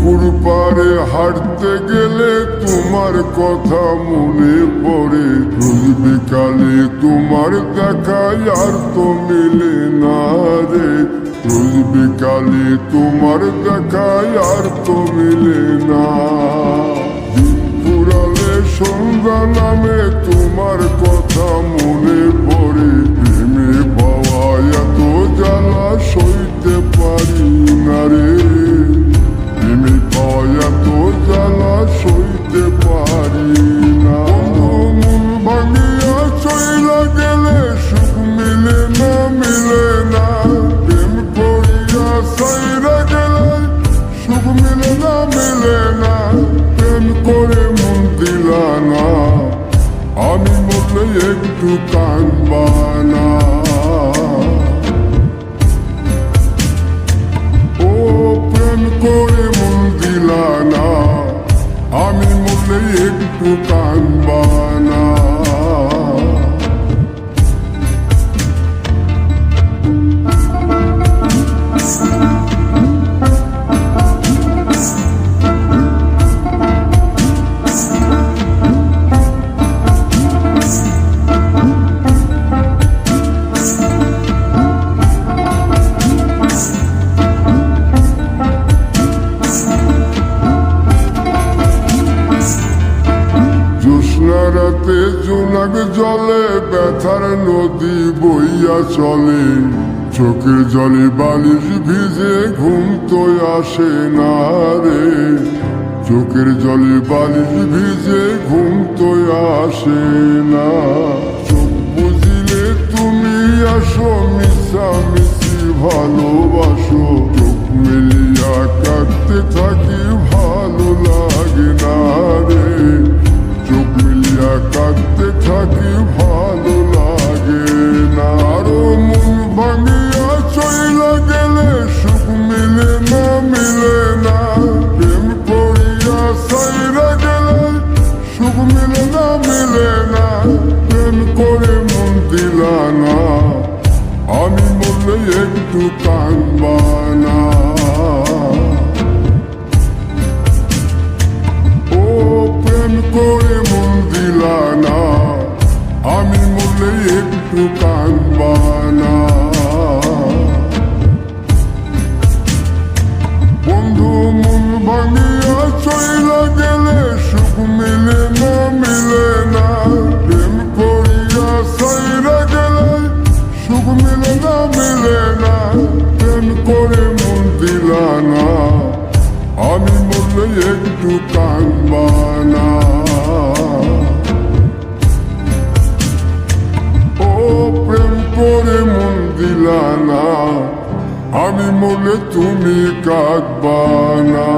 পুকুর পাড়ে হাঁটতে গেলে তোমার কথা মনে পড়ে। রোজ বিকালে তোমার দেখায় আর তো মিলে না রে। রোজ বিকালে তোমার দেখায় আর তো মিলে না। দিন ফুরালে সন্ধ্যা নামে তোমার কথা মনে পড়ে। প্রেমে পাওয়া এত জ্বালা সইতে পারি না রে। প্রেমে পাওয়া এত জ্বালা সইতে পারি না। মন ভাঙিয়া চইলা গেলে সুখ মিলে না, মিলে না। প্রেম করিয়া সাইরা গেলে সুখ মিলে না, মিলে না। প্রেম করে মন দিলা না, আমি মরলে একটু কাঁদবা না। ও প্রেম করে মন দিলা না, আমি মরলে একটু কাঁদবা না। রাতে জোনাক জলে ব্যথার নদী বইয়া চলে। চোখের জলে বালিশ ভিজে ঘুম তো আসে না রে। চোখের জলে বালিশ ভিজে ঘুম তো আসে না। চোখ বুঝিলে তুমি আসো, মিশামিশি ভালোবাসো। চোখ মেলিয়া কাঁদতে থাকি, ভালো লাগে না রে। চোখ মিলিয়া কাঁদতে থাকি, ভালো লাগে না। আরো মন ভাঙিয়া চইলা গেলে সুখ মিলে না, মিলে না। প্রেম করিয়া সাইরা গেলে সুখ মিলে না, মিলে না। প্রেম করে মন দিলা না, আমি মরলে একটু কাঁদবা না। ও প্রেম করে মন দিলা না, আমি মরলে একটু কাঁদবা না। বন্ধু মন ভাঙিয়া চইলা গেলে সুখ মিলে না, মিলে না। প্রেম করিয়া সাইরা গেলে সুখ মিলে না, মিলে না। প্রেম করে মন দিলা না, আমি মরলে একটু কাঁদবা না। ও প্রেম করে মন দিলা না, আমি মরলে তুমি কাঁদবা না।